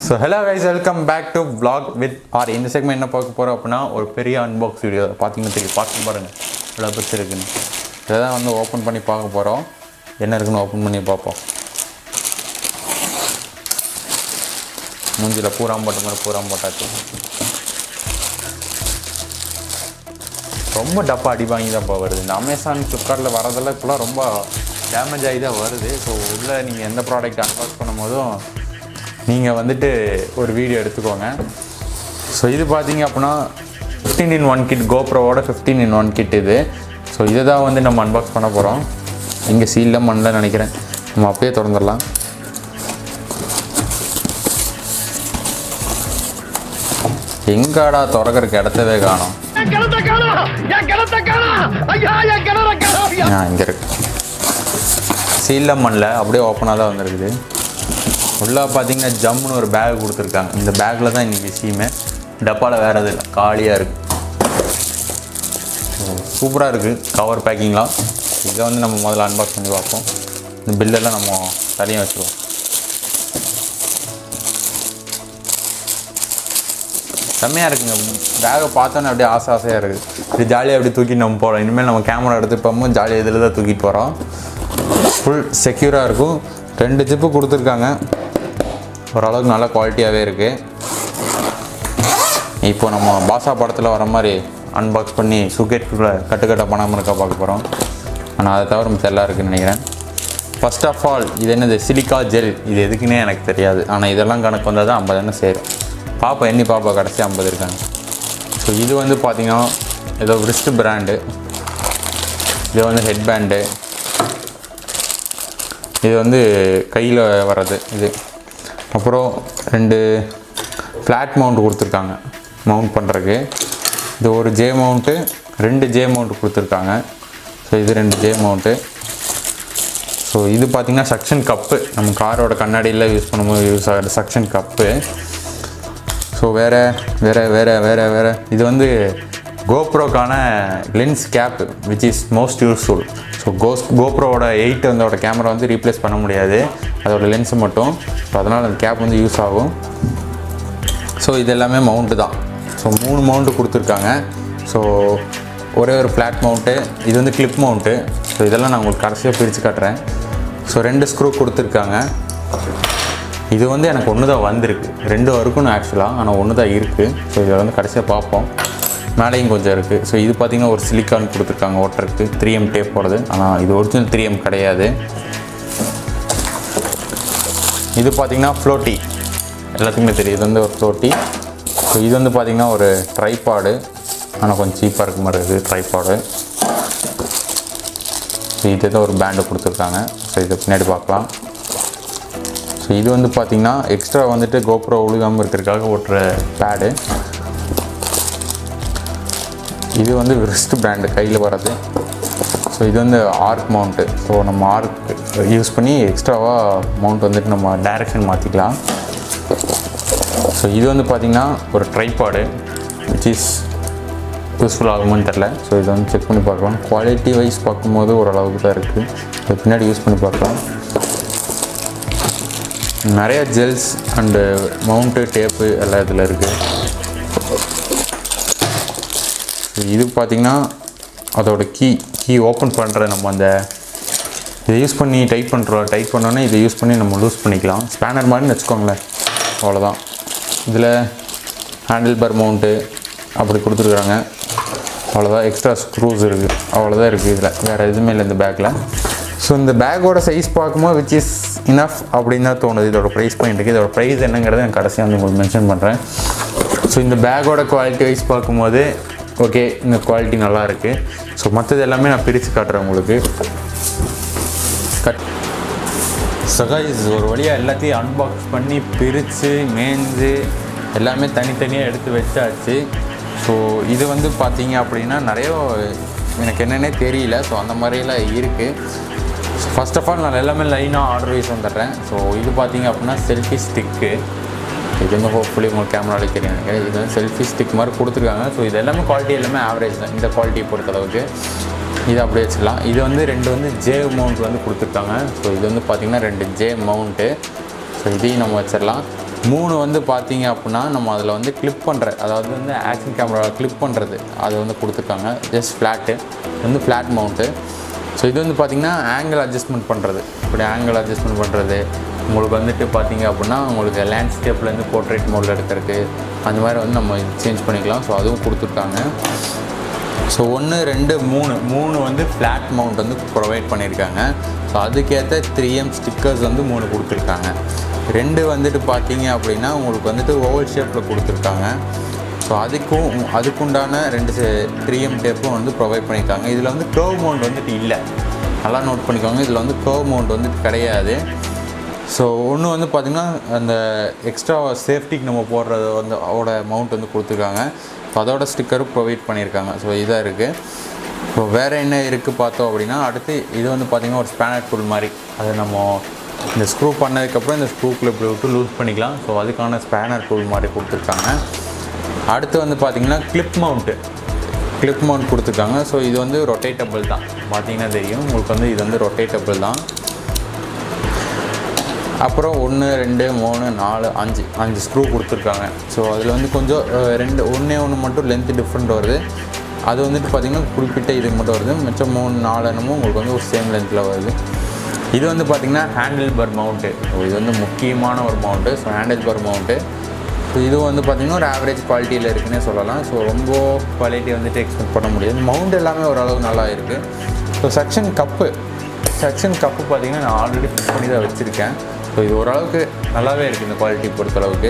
So hello guys, welcome back to vlog with R. இந்த segment என்ன பார்க்க போகிறோம் அப்படின்னா, ஒரு பெரிய அன்பாக்ஸ் வீடியோ பார்த்தீங்கன்னா தெரியும். பார்த்து பாருங்கள் எவ்வளோ பெருசு இருக்குன்னு. இதை தான் வந்து ஓப்பன் பண்ணி பார்க்க போகிறோம். என்ன இருக்குன்னு ஓப்பன் பண்ணி பார்ப்போம். மூஞ்சில் பூராம் போட்ட மாதிரி பூராம் போட்டாச்சு. ரொம்ப டப்பா அடி வாங்கி தான் வருது. இந்த அமேசான் ஃப்ளிப்கார்ட்டில் வரதெல்லாம் இப்போலாம் ரொம்ப டேமேஜ் ஆகி தான் வருது. ஸோ உள்ளே நீங்கள் எந்த ப்ராடக்ட் அன்பாக்ஸ் பண்ணும் போதும் நீங்கள் வந்துட்டு ஒரு வீடியோ எடுத்துக்கோங்க. ஸோ இது பார்த்தீங்க அப்படின்னா 15-in-1 கிட், GoProவோட 15-in-1 கிட் இது. ஸோ இதை தான் வந்து நம்ம அன்பாக்ஸ் பண்ண போகிறோம். இங்கே சீல்லாம் பண்ணல நினைக்கிறேன், நம்ம அப்படியே திறந்துடலாம். எங்காடா திறக்கிறதுக்கு இடத்தவே காணோம். இங்கே இருக்கு. சீல்லாம் பண்ணல, அப்படியே ஓப்பனாக தான் வந்துருக்குது. உள்ளே பார்த்தீங்கன்னா ஜம்முன்னு ஒரு பேக் கொடுத்துருக்காங்க. இந்த பேக்கில் தான் இன்றைக்கி விஷயமே. டப்பாவில் வேறு எதுவும் இல்லை, காலியாக இருக்குது. சூப்பராக இருக்குது கவர் பேக்கிங்லாம். இதை வந்து நம்ம முதல்ல அன்பாக்ஸ் பண்ணி பார்ப்போம். இந்த பில்லெல்லாம் நம்ம தனியாக வச்சுருவோம். செம்மையாக இருக்குங்க. பேக்கை பார்த்தோன்னே அப்படியே ஆசையாக இருக்குது. இப்படி ஜாலியாக அப்படி தூக்கிட்டு நம்ம போகிறோம். இனிமேல் நம்ம கேமரா எடுத்து போகும்போது ஜாலியாக இதில் தான் தூக்கிட்டு போகிறோம். ஃபுல் செக்யூராக இருக்கும். 2 ஜிப்பு கொடுத்துருக்காங்க. ஓரளவுக்கு நல்ல குவாலிட்டியாகவே இருக்குது. இப்போ நம்ம பாஷா படத்தில் வர மாதிரி அன்பாக்ஸ் பண்ணி சூக்கெட்டுக்குள்ளே கட்டுக்கட்டாக பண்ணாமல் இருக்கா பார்க்க போகிறோம். ஆனால் அதை தவிர மிச்சம் எல்லாம் இருக்குதுன்னு நினைக்கிறேன். ஃபர்ஸ்ட் ஆஃப் ஆல் இது என்னது, சிலிக்கா ஜெல். இது எதுக்குன்னே எனக்கு தெரியாது. ஆனால் இதெல்லாம் கணக்கு வந்தால் தான் 50 எண்ணெய் சேரும். பாப்பா எண்ணி பாப்பா கடைசி 50 இருக்காங்க. ஸோ இது வந்து பார்த்திங்கன்னா ஏதோ ரிஸ்ட் பிராண்டு. இது வந்து ஹெட் பேண்டு. இது வந்து கையில் வர்றது இது. அப்புறம் 2 ஃப்ளாட் மவுண்ட் கொடுத்துருக்காங்க மவுண்ட் பண்ணுறதுக்கு. இது ஒரு ஜே மவுண்ட்டு, 2 ஜே மவுண்ட் கொடுத்துருக்காங்க. ஸோ இது 2 ஜே மவுண்ட்டு. ஸோ இது பார்த்திங்கன்னா சக்ஷன் கப்பு. நம்ம காரோட கண்ணாடியில் யூஸ் பண்ணும்போது யூஸ் ஆகிற சக்ஷன் கப்பு. ஸோ வேறு இது வந்து கோப்ரோக்கான lens cap, which is most useful. So கோப்ரோவோட 8 அதோட கேமரா வந்து ரீப்ளேஸ் பண்ண முடியாது, அதோட லென்ஸு மட்டும். ஸோ அதனால் அந்த கேப் வந்து யூஸ் ஆகும். ஸோ இது எல்லாமே மவுண்ட்டு தான். ஸோ 3 மவுண்ட்டு கொடுத்துருக்காங்க. ஸோ ஒரே ஒரு ஃப்ளாட் மவுண்ட்டு, இது வந்து கிளிப் மவுண்ட்டு. ஸோ இதெல்லாம் நான் உங்களுக்கு கடைசியாக பிரித்து காட்டுறேன். ஸோ 2 ஸ்க்ரூ கொடுத்துருக்காங்க. இது வந்து எனக்கு 1 தான் வந்திருக்கு. 2 இருக்குன்னு ஆக்சுவலாக, ஆனால் 1 தான் இருக்குது. ஸோ இதை வந்து கடைசியாக பார்ப்போம். மேலேயும் கொஞ்சம் இருக்குது. ஸோ இது பார்த்திங்கன்னா ஒரு சிலிக்கான் கொடுத்துருக்காங்க ஓட்டுறதுக்கு, 3M டேப் போடுறது. ஆனால் இது ஒரிஜினல் 3M கிடையாது. இது பார்த்திங்கன்னா ஃப்ளோட்டி, எல்லாத்துக்குமே தெரியும். இது வந்து ஒரு ஃப்ளோட்டி. ஸோ இது வந்து பார்த்திங்கன்னா ஒரு ட்ரைபாடு, ஆனால் கொஞ்சம் சீப்பாக இருக்க மாதிரி இருக்குது ட்ரைபாடு. ஸோ இது தான் ஒரு பேண்டு கொடுத்துருக்காங்க. ஸோ இதை பின்னாடி பார்க்கலாம். ஸோ இது வந்து பார்த்திங்கன்னா எக்ஸ்ட்ரா வந்துட்டு கோப்ரோ ஒழுகாமல் இருக்கிறதுக்காக ஓட்டுற பேடு. இது வந்து ரிஸ்ட் பேண்டு, கையில் வர்றது. ஸோ இது வந்து ஆர்க் மவுண்ட்டு. ஸோ நம்ம ஆர்க் யூஸ் பண்ணி எக்ஸ்ட்ராவாக மவுண்ட் வந்துட்டு நம்ம டைரெக்ஷன் மாற்றிக்கலாம். ஸோ இது வந்து பார்த்திங்கன்னா ஒரு ட்ரைபாடு, விச் இஸ் யூஸ்ஃபுல் ஆகுமான்னு தெரில. ஸோ இதை வந்து செக் பண்ணி பார்க்கலாம். குவாலிட்டி வைஸ் பார்க்கும்போது ஓரளவுக்கு தான் இருக்குது. இது பின்னாடி யூஸ் பண்ணி பார்க்கலாம். நிறைய ஜெல்ஸ் அண்டு மவுண்ட்டு டேப்பு எல்லாம் இதில் இருக்குது. இது பார்த்திங்கன்னா அதோட கீ ஓப்பன் பண்ணுற, நம்ம அந்த இதை யூஸ் பண்ணி டைட் பண்ணோன்னே இதை யூஸ் பண்ணி நம்ம லூஸ் பண்ணிக்கலாம். ஸ்பேனர் மாதிரின்னு வச்சுக்கோங்களேன், அவ்வளோதான். இதில் ஹேண்டில் பார் மவுண்ட்டு அப்படி கொடுத்துருக்குறாங்க. அவ்வளோதான். எக்ஸ்ட்ரா ஸ்க்ரூஸ் இருக்குது, அவ்வளோதான் இருக்குது. இதில் வேறு எதுவுமே இல்லை இந்த பேக்கில். ஸோ இந்த பேக்கோட சைஸ் பார்க்கும்போது விச் இஸ் இனஃப் அப்படின்னு தான் தோணுது. இதோட ப்ரைஸ் பாயிண்ட் இருக்குது. இதோட ப்ரைஸ் என்னங்கிறத நான் கடைசியாக வந்து உங்களுக்கு மென்ஷன் பண்ணுறேன். ஸோ இந்த பேக்கோட குவாலிட்டி வைஸ் பார்க்கும்போது ஓகே, இந்த குவாலிட்டி நல்லா இருக்குது. ஸோ மற்றது எல்லாமே நான் பிரித்து காட்டுறேன் உங்களுக்கு. சகைஸ், ஒரு வழியாக எல்லாத்தையும் அன்பாக்ஸ் பண்ணி பிரித்து மேய்ஞ்சு எல்லாமே தனித்தனியாக எடுத்து வச்சாச்சு. ஸோ இது வந்து பார்த்தீங்க அப்படின்னா நிறைய எனக்கு என்னென்னே தெரியல. ஸோ அந்த மாதிரியெல்லாம் இருக்குது. ஸோ ஃபர்ஸ்ட் ஆஃப் ஆல் நான் எல்லாமே லைனாக ஆர்டர் வைஸ் வந்துடுறேன். ஸோ இது பார்த்தீங்க அப்படின்னா செல்ஃபி ஸ்டிக்கு. இது வந்து ஹோப்ஃபுல்லி உங்களுக்கு கேமராவில் தெரியும் நினைக்கிறேன். இது வந்து செல்ஃபி ஸ்டிக் மாதிரி கொடுத்துருக்காங்க. ஸோ இது எல்லாமே குவாலிட்டி எல்லாமே ஆவரேஜ் தான், இந்த குவாலிட்டியை பொறுத்தளவுக்கு. இது அப்படியே வச்சுக்கலாம். இது வந்து 2 வந்து ஜே மவுண்ட் வந்து கொடுத்துருக்காங்க. ஸோ இது வந்து பார்த்திங்கன்னா 2 ஜே மவுண்ட்டு. ஸோ இதையும் நம்ம வச்சிடலாம். 3 வந்து பார்த்தீங்க அப்படின்னா நம்ம அதில் வந்து கிளிப் பண்ணுற, அதாவது வந்து ஆக்ஷன் கேமரா கிளிப் பண்ணுறது அது வந்து கொடுத்துருக்காங்க. ஜஸ்ட் ஃப்ளாட்டு வந்து ஃப்ளாட் மவுண்ட்டு. ஸோ இது வந்து பார்த்திங்கன்னா ஆங்கிள் அட்ஜஸ்ட்மெண்ட் பண்ணுறது, இப்படி ஆங்கிள் அட்ஜஸ்ட்மெண்ட் பண்ணுறது. உங்களுக்கு வந்துட்டு பார்த்திங்க அப்படின்னா உங்களுக்கு லேண்ட்ஸ்கேப்லேருந்து போர்ட்ரேட் மோடில் எடுக்கிறதுக்கு அந்த மாதிரி வந்து நம்ம சேஞ்ச் பண்ணிக்கலாம். ஸோ அதுவும் கொடுத்துருக்காங்க. ஸோ 1 2 3 வந்து ஃப்ளாட் மவுண்ட் வந்து ப்ரொவைட் பண்ணியிருக்காங்க. ஸோ அதுக்கேற்ற 3M ஸ்டிக்கர்ஸ் வந்து 3 கொடுத்துருக்காங்க. 2 வந்துட்டு பார்த்தீங்க அப்படின்னா உங்களுக்கு வந்துட்டு ஓவல் ஷேப்பில் கொடுத்துருக்காங்க. ஸோ அதுக்குண்டான 2 3M டேப்பும் வந்து ப்ரொவைட் பண்ணியிருக்காங்க. இதில் வந்து கர்வ் மவுண்ட் வந்துட்டு இல்லை, நல்லா நோட் பண்ணிக்கோங்க. இதில் வந்து கர்வ் மவுண்ட் வந்துட்டு கிடையாது. ஸோ ஒன்று வந்து பார்த்திங்கன்னா அந்த எக்ஸ்ட்ரா சேஃப்டிக்கு நம்ம போடுறது வந்து அதோட மவுண்ட் வந்து கொடுத்துருக்காங்க. ஸோ அதோட ஸ்டிக்கரும் ப்ரொவைட் பண்ணியிருக்காங்க. ஸோ இதாக இருக்குது. ஸோ வேறு என்ன இருக்குது பார்த்தோம் அப்படின்னா, அடுத்து இது வந்து பார்த்திங்கன்னா ஒரு ஸ்பேனர் டூல் மாதிரி. அது நம்ம இந்த ஸ்க்ரூ பண்ணதுக்கப்புறம் இந்த ஸ்க்ரூக்குள்ளே இப்படி விட்டு லூஸ் பண்ணிக்கலாம். ஸோ அதுக்கான ஸ்பேனர் டூல் மாதிரி கொடுத்துருக்காங்க. அடுத்து வந்து பார்த்திங்கன்னா கிளிப் மவுண்ட் கொடுத்துருக்காங்க. ஸோ இது வந்து ரொட்டேட்டபிள் தான், பார்த்திங்கன்னா தெரியும் உங்களுக்கு வந்து இது வந்து ரொட்டேட்டபிள் தான். அப்புறம் 1 2 3 4 5 ஸ்க்ரூ கொடுத்துருக்காங்க. ஸோ அதில் வந்து கொஞ்சம் ஒன்று மட்டும் லென்த்து டிஃப்ரெண்ட் வருது. அது வந்துட்டு பார்த்திங்கன்னா குறிப்பிட்ட இதுக்கு மட்டும் வருது. மிச்சம் 3 4 என்னமோ உங்களுக்கு வந்து ஒரு சேம் லென்த்தில் வருது. இது வந்து பார்த்திங்கன்னா ஹேண்டில் பார் மவுண்ட்டு. ஸோ இது வந்து முக்கியமான ஒரு mount. So handlebar mount. So இது வந்து பார்த்திங்கன்னா ஒரு ஆவரேஜ் குவாலிட்டியில் இருக்குன்னே சொல்லலாம். ஸோ ரொம்ப குவாலிட்டி வந்துட்டு எக்ஸ்பெக்ட் பண்ண முடியாது. மவுண்ட் எல்லாமே ஓரளவு நல்லா இருக்குது. ஸோ செக்ஷன் கப்பு பார்த்திங்கன்னா நான் ஆல்ரெடி ஃபிக்ஸ் பண்ணி தான் வச்சுருக்கேன். ஸோ இது ஓரளவுக்கு நல்லாவே இருக்குது இந்த குவாலிட்டி பொறுத்தளவுக்கு.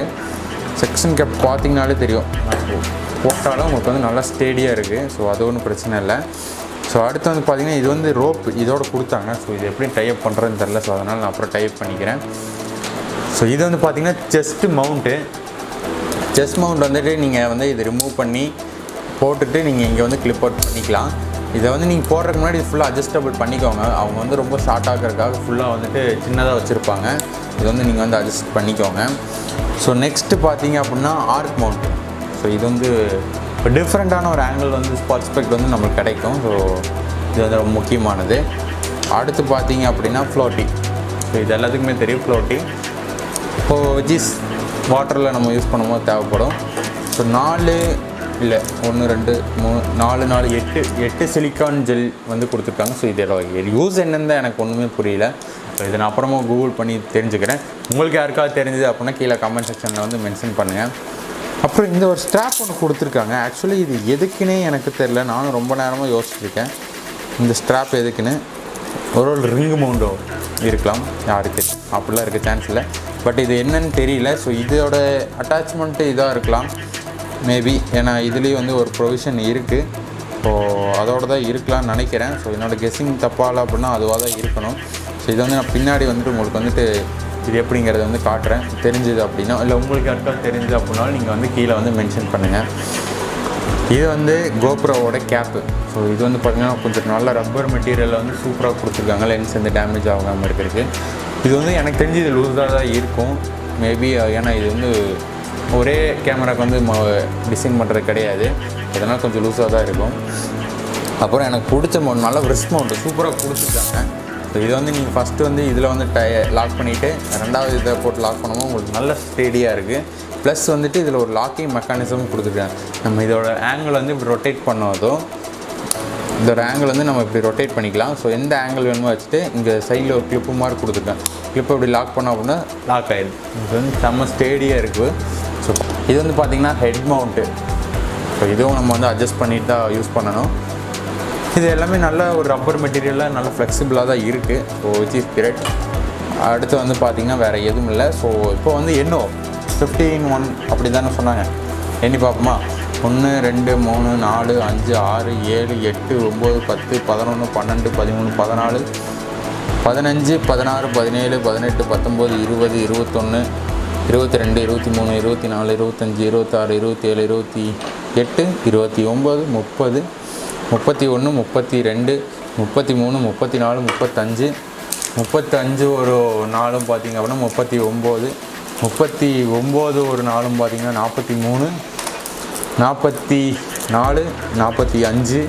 செக்ஷன் கப் பார்த்திங்கனாலே தெரியும், போட்டாலும் உங்களுக்கு வந்து நல்லா ஸ்டேடியாக இருக்குது. ஸோ அது ஒன்றும் பிரச்சனை இல்லை. ஸோ அடுத்து வந்து பார்த்திங்கன்னா இது வந்து ரோப்பு இதோட கொடுத்தாங்க. ஸோ இது எப்படி டைப் பண்ணுறதுன்னு தெரில. ஸோ அதனால் நான் அப்புறம் டைப் பண்ணிக்கிறேன். ஸோ இது வந்து பார்த்திங்கன்னா செஸ்ட் மவுண்ட் வந்துட்டு நீங்கள் வந்து இது ரிமூவ் பண்ணி போட்டுட்டு நீங்கள் இங்கே வந்து கிளிப் அவுட் பண்ணிக்கலாம். இதை வந்து நீங்கள் போடுறதுக்கு முன்னாடி இது ஃபுல்லாக அட்ஜஸ்டபிள் பண்ணிக்கோங்க. அவங்க வந்து ரொம்ப ஷார்ட் ஆகிறதுக்காக ஃபுல்லாக வந்துட்டு சின்னதாக வச்சுருப்பாங்க. இது வந்து நீங்கள் வந்து அட்ஜஸ்ட் பண்ணிக்கோங்க. ஸோ நெக்ஸ்ட்டு பார்த்தீங்க அப்படின்னா ஆர்க் மவுண்ட். ஸோ இது வந்து இப்போ டிஃப்ரெண்ட்டான ஒரு ஆங்கிள் வந்து பர்ஸ்பெக்ட் வந்து நம்மளுக்கு கிடைக்கும். ஸோ இது வந்து ரொம்ப முக்கியமானது. அடுத்து பார்த்தீங்க அப்படின்னா ஃப்ளோட்டி. ஸோ இது எல்லாத்துக்குமே தெரியும் ஃப்ளோட்டி. இப்போது விச் வாட்டரில் நம்ம யூஸ் பண்ணும்போது தேவைப்படும். ஸோ 1 2 3 4 8 சிலிக்கான் ஜெல் வந்து கொடுத்துருக்காங்க. ஸோ இதோட யூஸ் என்னன்னு தான் எனக்கு ஒன்றுமே புரியல. ஸோ இதை நான் அப்புறமா கூகுள் பண்ணி தெரிஞ்சுக்கிறேன். உங்களுக்கு யாருக்காவது தெரிஞ்சது அப்படின்னா கீழே கமெண்ட் செக்ஷனில் வந்து மென்ஷன் பண்ணுங்கள். அப்புறம் இந்த ஒரு ஸ்ட்ராப் ஒன்று கொடுத்துருக்காங்க. ஆக்சுவலி இது எதுக்குன்னே எனக்கு தெரில. நானும் ரொம்ப நேரமாக யோசிச்சுருக்கேன் இந்த ஸ்ட்ராப் எதுக்குன்னு. ஒரு ரிங் மவுண்டோ இருக்கலாம், யாருக்கு அப்படிலாம் இருக்க சான்ஸ் இல்லை. பட் இது என்னன்னு தெரியல. ஸோ இதோட அட்டாச்மெண்ட்டு இதாக இருக்கலாம் மேபி, ஏன்னா இதுலேயும் வந்து ஒரு ப்ரொவிஷன் இருக்குது. ஸோ அதோட தான் இருக்கலாம்னு நினைக்கிறேன். ஸோ என்னோடய கெஸ்ஸிங் தப்பாகல அப்படின்னா அதுவாக தான் இருக்கணும். ஸோ இது வந்து நான் பின்னாடி வந்துட்டு உங்களுக்கு வந்துட்டு இது எப்படிங்கிறத வந்து காட்டுறேன். தெரிஞ்சுது அப்படின்னா, இல்லை உங்களுக்கு யாருக்காவது தெரிஞ்சுது அப்படின்னாலும் நீங்கள் வந்து கீழே வந்து மென்ஷன் பண்ணுங்கள். இது வந்து கோப்ரோவோட கேப்பு. ஸோ இது வந்து பார்த்திங்கன்னா கொஞ்சம் நல்ல ரப்பர் மெட்டீரியலில் வந்து சூப்பராக கொடுத்துருக்காங்க. லென்ஸ் வந்து டேமேஜ் ஆகாமல் இருக்கிறதுக்கு. இது வந்து எனக்கு தெரிஞ்சு இது லூஸாக தான் இருக்கும் மேபி. ஏன்னா இது வந்து ஒரே கேமராவுக்கு வந்து டிசைன் பண்ணுறது கிடையாது. இதனால் கொஞ்சம் லூஸாக தான் இருக்கும். அப்புறம் எனக்கு பிடிச்ச மவுண்ட் நல்ல ரிஸ்க் மவுண்ட் சூப்பராக கொடுத்துருக்காங்க. ஸோ இதை வந்து நீங்கள் ஃபஸ்ட்டு வந்து இதில் வந்து லாக் பண்ணிவிட்டு ரெண்டாவது இதை போட்டு லாக் பண்ணும்போது உங்களுக்கு நல்ல ஸ்டேடியாக இருக்குது. ப்ளஸ் வந்துட்டு இதில் ஒரு லாக்கிங் மெக்கானிசமும் கொடுத்துருக்காங்க. நம்ம இதோட ஆங்கிள் வந்து இப்படி ரொட்டேட் பண்ணதும் இதோட ஆங்கிள் வந்து நம்ம இப்படி ரொட்டேட் பண்ணிக்கலாம். ஸோ எந்த ஆங்கிள் வேணுமோ வச்சுட்டு இங்கே சைடில் ஒரு கிளிப்பு மாதிரி கொடுத்துருக்கேன். கிளிப்பை இப்படி லாக் பண்ணோம் அப்படின்னா லாக் ஆகிடுது. இது வந்து செம்ம ஸ்டேடியாக இருக்குது. ஸோ இது வந்து பார்த்திங்கன்னா ஹெட் மவுண்ட்டு. ஸோ இதுவும் நம்ம வந்து அட்ஜஸ்ட் பண்ணிட்டு தான் யூஸ் பண்ணணும். இது எல்லாமே நல்ல ஒரு ரப்பர் மெட்டீரியலாக நல்ல ஃப்ளெக்சிபிளாக தான் இருக்குது. So which is great. அடுத்து வந்து பார்த்திங்கன்னா வேறு எதுவும் இல்லை. ஸோ இப்போ வந்து என்னோ 15:1 அப்படி தானே சொன்னாங்க. எண்ணி பார்ப்போமா? 1 2 3 4 5 6 7 8 9 10 11 12 13 14 15 16 17 18 19 20 21 22 23 24 25 26 27 28 29 30 31 32 33 34 35 ஒரு நாளும் பார்த்திங்க அப்படின்னா 39 ஒரு நாளும் பார்த்திங்கன்னா 43 44 45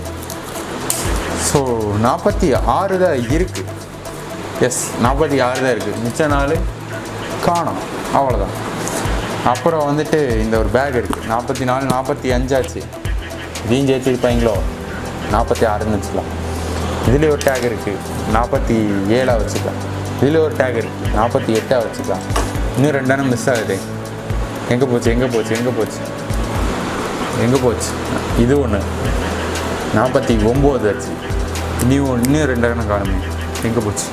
ஸோ 46 தான் இருக்குது. எஸ் 46 தான் இருக்குது. மிச்ச நாள் காணோம், அவ்வளோதான். அப்புறம் வந்துட்டு இந்த ஒரு பேக் இருக்குது 44 45 ஆச்சு. இதையும் சேர்த்துருப்பாங்களோ 46ன்னு வச்சுக்கலாம். இதுலேயே ஒரு டேக் இருக்குது 47 வச்சுக்கலாம். இதில் ஒரு டேக் இருக்குது 48 வச்சுக்கலாம். இன்னும் 2 மிஸ் ஆகுது. எங்கே போச்சு. இது ஒன்று 49 ஆச்சு. இன்னும் 2 காணுமே. எங்கே போச்சு?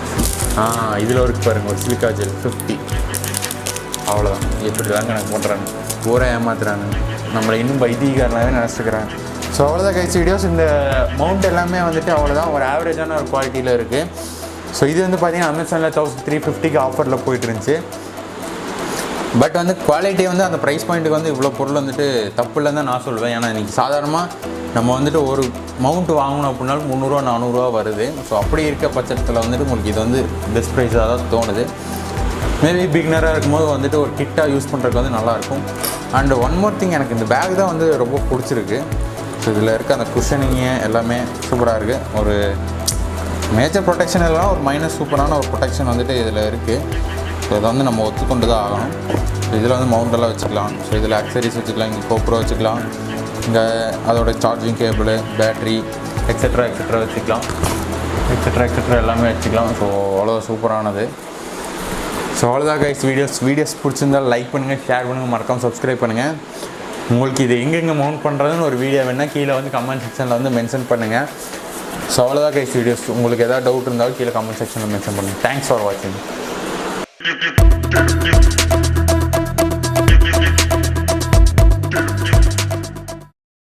இதில் ஒரு பாருங்கள், ஒரு சிலிக்கா ஜெல் 50. அவ்வளோதான். எப்படி தான் கணக்கு பண்ணுறாங்க, ஊரை ஏமாத்துறாங்க, நம்மளை இன்னும் பைத்தியக்காரனாகவே நினச்சிக்கிறாங்க. ஸோ அவ்வளோதான் கைஸ் வீடியோஸ். இந்த மவுண்ட் எல்லாமே வந்துட்டு அவ்வளோதான், ஒரு ஆவரேஜான ஒரு குவாலிட்டியில் இருக்குது. ஸோ இது வந்து பார்த்திங்கன்னா அமேசானில் 1350 ஆஃபரில் போயிட்டு இருந்துச்சு. பட் வந்து குவாலிட்டி வந்து அந்த ப்ரைஸ் பாயிண்ட்டுக்கு வந்து இவ்வளோ பொருள் வந்துட்டு தப்பு இல்லைன்னு தான் நான் சொல்லுவேன். ஏன்னா இன்றைக்கி சாதாரணமாக நம்ம வந்துட்டு ஒரு மவுண்ட் வாங்கணும் அப்படின்னாலும் 300 400 வருது. ஸோ அப்படி இருக்க பட்சத்தில் வந்துட்டு உங்களுக்கு இது வந்து பெஸ்ட் ப்ரைஸாக தான் தோணுது. மேபி பிகினராக இருக்கும்போது வந்துட்டு ஒரு கிட்டாக யூஸ் பண்ணுறதுக்கு வந்து நல்லாயிருக்கும். அண்ட் ஒன் மோர் திங், எனக்கு இந்த பேக் தான் வந்து ரொம்ப பிடிச்சிருக்கு. ஸோ இதில் இருக்க அந்த குஷனிங்கு எல்லாமே சூப்பராக இருக்குது. ஒரு மேஜர் ப்ரொடெக்ஷன் எல்லாம் ஒரு மைனஸ் சூப்பரான ஒரு ப்ரொடெக்ஷன் வந்துட்டு இதில் இருக்குது. ஸோ இதை வந்து நம்ம ஒத்துக்கொண்டு தான் ஆகணும். ஸோ இதில் வந்து மவுண்டெல்லாம் வச்சுக்கலாம். ஸோ இதில் ஆக்சரிஸ் வச்சுக்கலாம், இங்கே GoPro வச்சுக்கலாம், இங்கே அதோட சார்ஜிங் கேபிள், பேட்ரி எக்ஸெட்ரா வச்சுக்கலாம், எக்ஸெட்ரா எல்லாமே வச்சுக்கலாம். ஸோ அவ்வளோ சூப்பரானது. ஸோ அவ்வளோதான் கைஸ் வீடியோஸ் பிடிச்சிருந்தால் லைக் பண்ணுங்கள், ஷேர் பண்ணுங்கள், மறக்காமல் சப்ஸ்கிரைப் பண்ணுங்கள். உங்களுக்கு இது எங்கெங்கே மவுண்ட் பண்ணுறதுன்னு ஒரு வீடியோ வேணால் கீழே வந்து கமெண்ட் செக்ஷனில் வந்து மென்ஷன் பண்ணுங்கள். ஸோ அவ்வளோதான் கைஸ் வீடியோஸ். உங்களுக்கு எதாவது டவுட் இருந்தாலும் கீழே கமெண்ட் செக்ஷனில் மென்ஷன் பண்ணுங்கள். தேங்க்ஸ் ஃபார் வாட்சிங்.